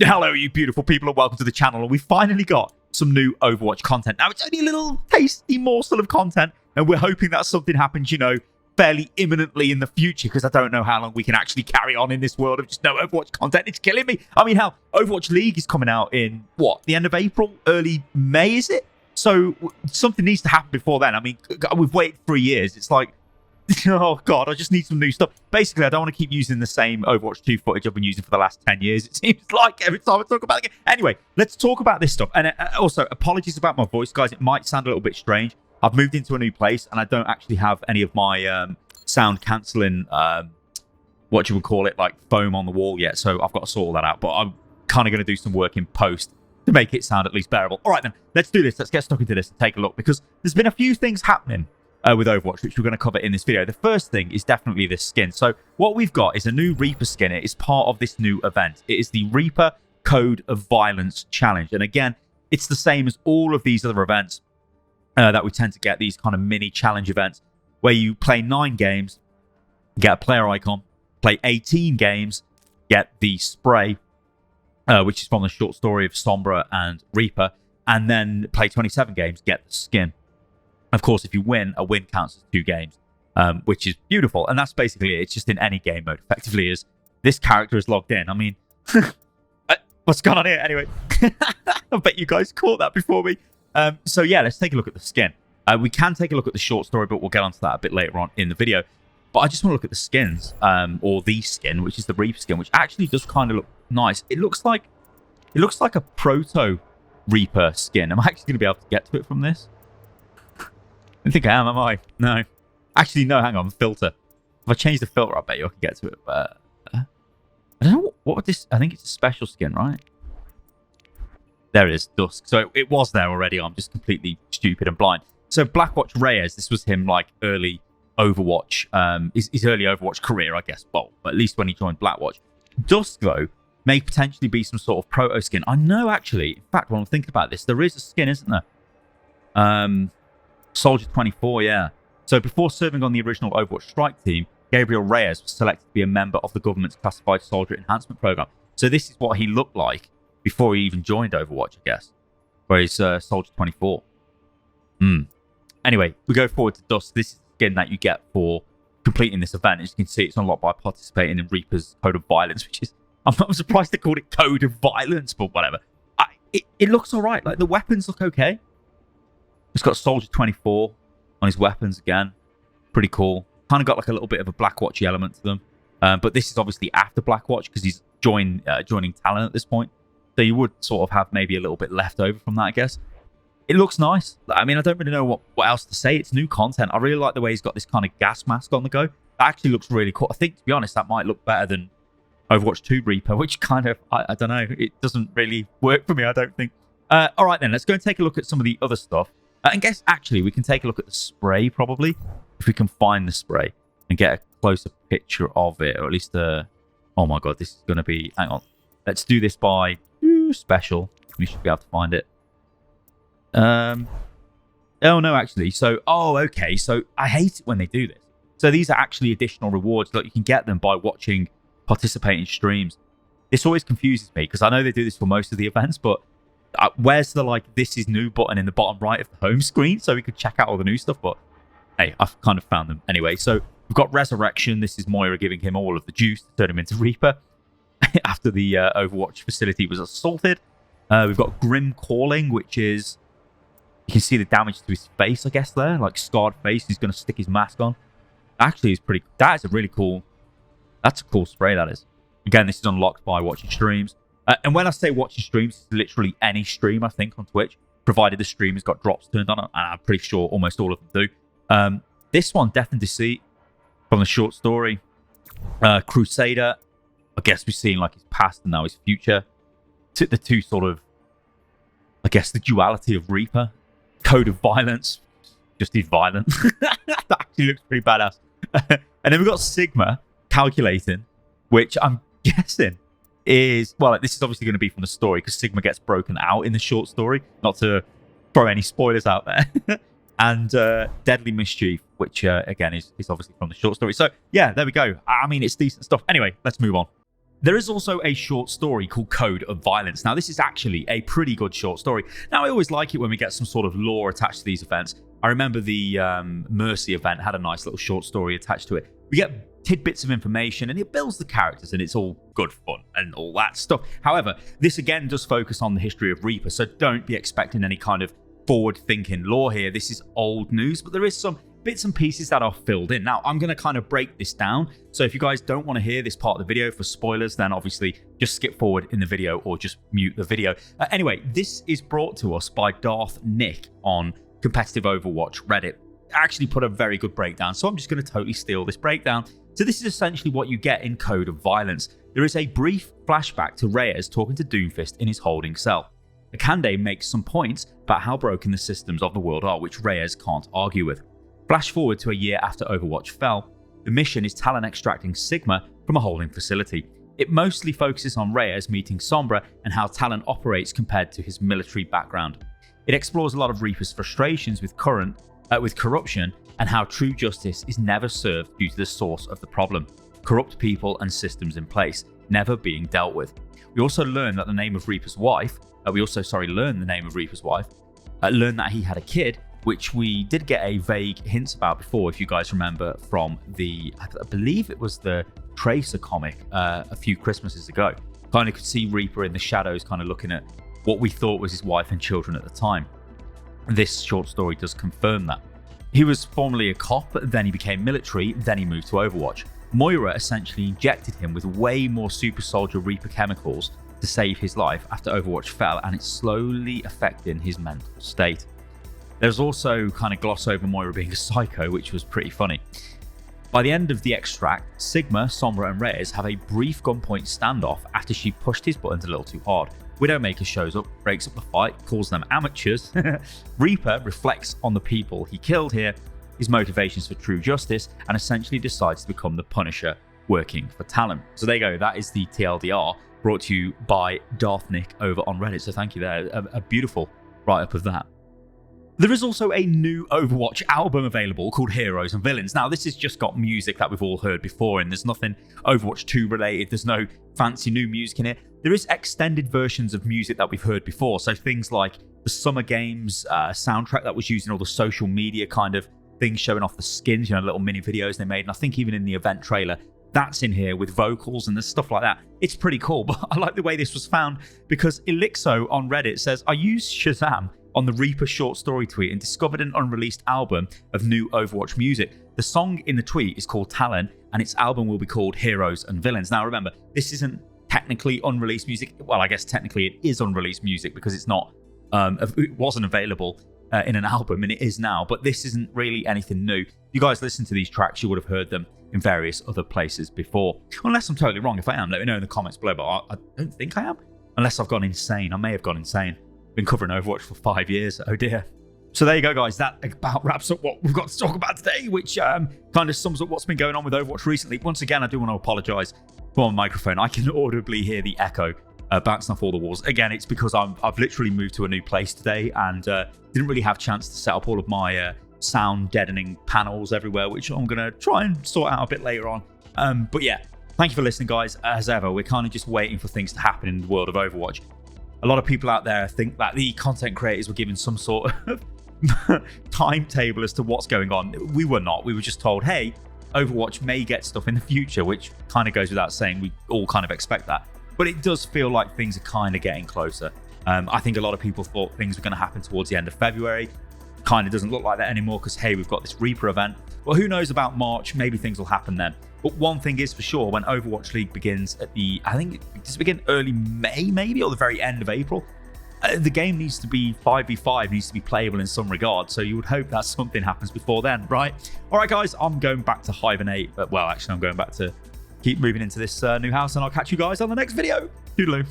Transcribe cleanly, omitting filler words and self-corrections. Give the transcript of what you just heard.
Hello, you beautiful people, and welcome to the channel. And we finally got some new Overwatch content. Now, it's only a little tasty morsel of content, and we're hoping that something happens, you know, fairly imminently in the future, because I don't know how long we can actually carry on in this world of just no Overwatch content. It's killing me. I mean, hell, Overwatch League is coming out in, what, the end of April? Early May, is it? So something needs to happen before then. I mean, we've waited 3 years. It's like, oh god, I just need some new stuff. Basically, I don't want to keep using the same Overwatch 2 footage I've been using for the last 10 years. It seems like every time I talk about it. Anyway, let's talk about this stuff. And also, apologies about my voice, guys. It might sound a little bit strange. I've moved into a new place, and I don't actually have any of my sound cancelling, what you would call it, like foam on the wall yet. So I've got to sort all that out. But I'm kind of going to do some work in post to make it sound at least bearable. All right, then, let's do this. Let's get stuck into this and take a look, because there's been a few things happening with Overwatch, which we're going to cover in this video. The first thing is definitely this skin. So what we've got is a new Reaper skin. It is part of this new event. It is the Reaper Code of Violence Challenge. And again, it's the same as all of these other events that we tend to get, these kind of mini challenge events, where you play 9 games, get a player icon, play 18 games, get the spray, which is from the short story of Sombra and Reaper, and then play 27 games, get the skin. Of course, if you win, a win counts as 2 games, which is beautiful. And that's basically it. It's just in any game mode, effectively, is this character is logged in. I mean, what's going on here? Anyway, I bet you guys caught that before me. So yeah, let's take a look at the skin. We can take a look at the short story, but we'll get onto that a bit later on in the video. But I just want to look at the skins, or the skin, which is the Reaper skin, which actually does kind of look nice. It looks like a proto Reaper skin. I'm actually going to be able to get to it from this. I don't think I am I? No. Actually, no, hang on. Filter. If I change the filter, I bet you I can get to it. But I don't know what would this... I think it's a special skin, right? There it is, Dusk. So it was there already. I'm just completely stupid and blind. So Blackwatch Reyes, this was him like early Overwatch, his early Overwatch career, I guess. Well, at least when he joined Blackwatch. Dusk, though, may potentially be some sort of proto skin. I know, actually. In fact, when I'm thinking about this, there is a skin, isn't there? Soldier 24, yeah. So before serving on the original Overwatch strike team, Gabriel Reyes was selected to be a member of the government's classified soldier enhancement program. So this is what he looked like before he even joined Overwatch, I guess. Where he's Soldier 24. Anyway, we go forward to Dusk. This is the skin that you get for completing this event. As you can see, it's unlocked by participating in Reaper's Code of Violence, which is... I'm surprised they called it Code of Violence, but whatever. It looks all right. Like, the weapons look okay. It's got Soldier 24 on his weapons again. Pretty cool. Kind of got like a little bit of a Blackwatchy element to them. But this is obviously after Blackwatch, because he's joining Talon at this point. So you would sort of have maybe a little bit left over from that, I guess. It looks nice. I mean, I don't really know what else to say. It's new content. I really like the way he's got this kind of gas mask on the go. That actually looks really cool. I think, to be honest, that might look better than Overwatch 2 Reaper, which kind of, I don't know. It doesn't really work for me, I don't think. All right, then. Let's go and take a look at some of the other stuff. And guess, actually, we can take a look at the spray, probably, if we can find the spray and get a closer picture of it, or at least oh my god, this is going to be... Hang on. Let's do this by special. We should be able to find it. Oh, no, actually. So, okay. So, I hate it when they do this. So, these are actually additional rewards. Look, you can get them by watching participating streams. This always confuses me, because I know they do this for most of the events, but... where's the, like, this is new button in the bottom right of the home screen so we could check out all the new stuff? But, hey, I've kind of found them. Anyway, so we've got Resurrection. This is Moira giving him all of the juice to turn him into Reaper after the Overwatch facility was assaulted. We've got Grim Calling, which is... You can see the damage to his face, I guess, there. Like, scarred face. He's going to stick his mask on. Actually, it's pretty... That is a really cool... That's a cool spray, that is. Again, this is unlocked by watching streams. And when I say watching streams, it's literally any stream, I think, on Twitch, provided the stream has got drops turned on, and I'm pretty sure almost all of them do. This one, Death and Deceit, from the short story. Crusader, I guess we've seen like his past and now his future. The two sort of, I guess, the duality of Reaper. Code of Violence, just he's violent. That actually looks pretty badass. And then we've got Sigma, Calculating, which I'm guessing is, well, this is obviously going to be from the story, because Sigma gets broken out in the short story, not to throw any spoilers out there. And Deadly Mischief, which again is obviously from the short story. So yeah, there we go. I mean, it's decent stuff. Anyway, let's move on. There is also a short story called Code of Violence. Now, this is actually a pretty good short story. Now, I always like it when we get some sort of lore attached to these events. I remember the Mercy event had a nice little short story attached to it. We get tidbits of information and it builds the characters and it's all good fun and all that stuff. However, this again does focus on the history of Reaper, so don't be expecting any kind of forward-thinking lore here. This is old news, but there is some bits and pieces that are filled in. Now, I'm going to kind of break this down, so if you guys don't want to hear this part of the video for spoilers, then obviously just skip forward in the video or just mute the video. Anyway, this is brought to us by Darth Nick on Competitive Overwatch Reddit. Actually put a very good breakdown, so I'm just going to totally steal this breakdown. So this is essentially what you get in Code of Violence. There is a brief flashback to Reyes talking to Doomfist in his holding cell. Akande makes some points about how broken the systems of the world are, which Reyes can't argue with. Flash forward to a year after Overwatch fell. The mission is Talon extracting Sigma from a holding facility. It mostly focuses on Reyes meeting Sombra and how Talon operates compared to his military background. It explores a lot of Reaper's frustrations with corruption and how true justice is never served due to the source of the problem: corrupt people and systems in place, never being dealt with. We also learn that the name of Reaper's wife, learn that he had a kid, which we did get a vague hints about before, if you guys remember from I believe it was the Tracer comic a few Christmases ago. Kind of could see Reaper in the shadows kind of looking at what we thought was his wife and children at the time. This short story does confirm that. He was formerly a cop, then he became military, then he moved to Overwatch. Moira essentially injected him with way more super soldier Reaper chemicals to save his life after Overwatch fell, and it's slowly affecting his mental state. There's also kind of gloss over Moira being a psycho, which was pretty funny. By the end of the extract, Sigma, Sombra and Reyes have a brief gunpoint standoff after she pushed his buttons a little too hard. Widowmaker shows up, breaks up the fight, calls them amateurs. Reaper reflects on the people he killed here, his motivations for true justice, and essentially decides to become the Punisher working for Talon. So there you go, that is the TLDR brought to you by Darth Nick over on Reddit. So thank you there, a beautiful write-up of that. There is also a new Overwatch album available called Heroes and Villains. Now, this has just got music that we've all heard before, and there's nothing Overwatch 2 related. There's no fancy new music in it. There is extended versions of music that we've heard before. So things like the Summer Games soundtrack that was used in all the social media kind of things, showing off the skins, little mini videos they made. And I think even in the event trailer, that's in here with vocals and there's stuff like that. It's pretty cool, but I like the way this was found because Elixo on Reddit says, I used Shazam on the Reaper short story tweet and discovered an unreleased album of new Overwatch music. The song in the tweet is called Talon and its album will be called Heroes and Villains. Now remember, this isn't technically unreleased music. Well, I guess technically it is unreleased music because it's not, it wasn't available in an album and it is now, but this isn't really anything new. You guys listen to these tracks, you would have heard them in various other places before. Unless I'm totally wrong. If I am, let me know in the comments below, but I don't think I am. Unless I've gone insane. I may have gone insane. Been covering Overwatch for 5 years. Oh dear. So there you go, guys. That about wraps up what we've got to talk about today, which kind of sums up what's been going on with Overwatch recently. Once again, I do want to apologize for my microphone. I can audibly hear the echo bouncing off all the walls. Again, it's because I've literally moved to a new place today and didn't really have a chance to set up all of my sound deadening panels everywhere, which I'm going to try and sort out a bit later on. But yeah, thank you for listening, guys. As ever, we're kind of just waiting for things to happen in the world of Overwatch. A lot of people out there think that the content creators were given some sort of timetable as to what's going on. We were not. We were just told, hey, Overwatch may get stuff in the future, which kind of goes without saying. We all kind of expect that. But it does feel like things are kind of getting closer. I think a lot of people thought things were going to happen towards the end of February. Kind of doesn't look like that anymore because, hey, we've got this Reaper event. Well, who knows about March? Maybe things will happen then. But one thing is for sure, when Overwatch League begins I think it begin early May, maybe, or the very end of April, the game needs to be 5v5, needs to be playable in some regard. So you would hope that something happens before then, right? All right, guys, I'm going back to hibernate. Well, actually, I'm going back to keep moving into this new house, and I'll catch you guys on the next video. Toodaloo.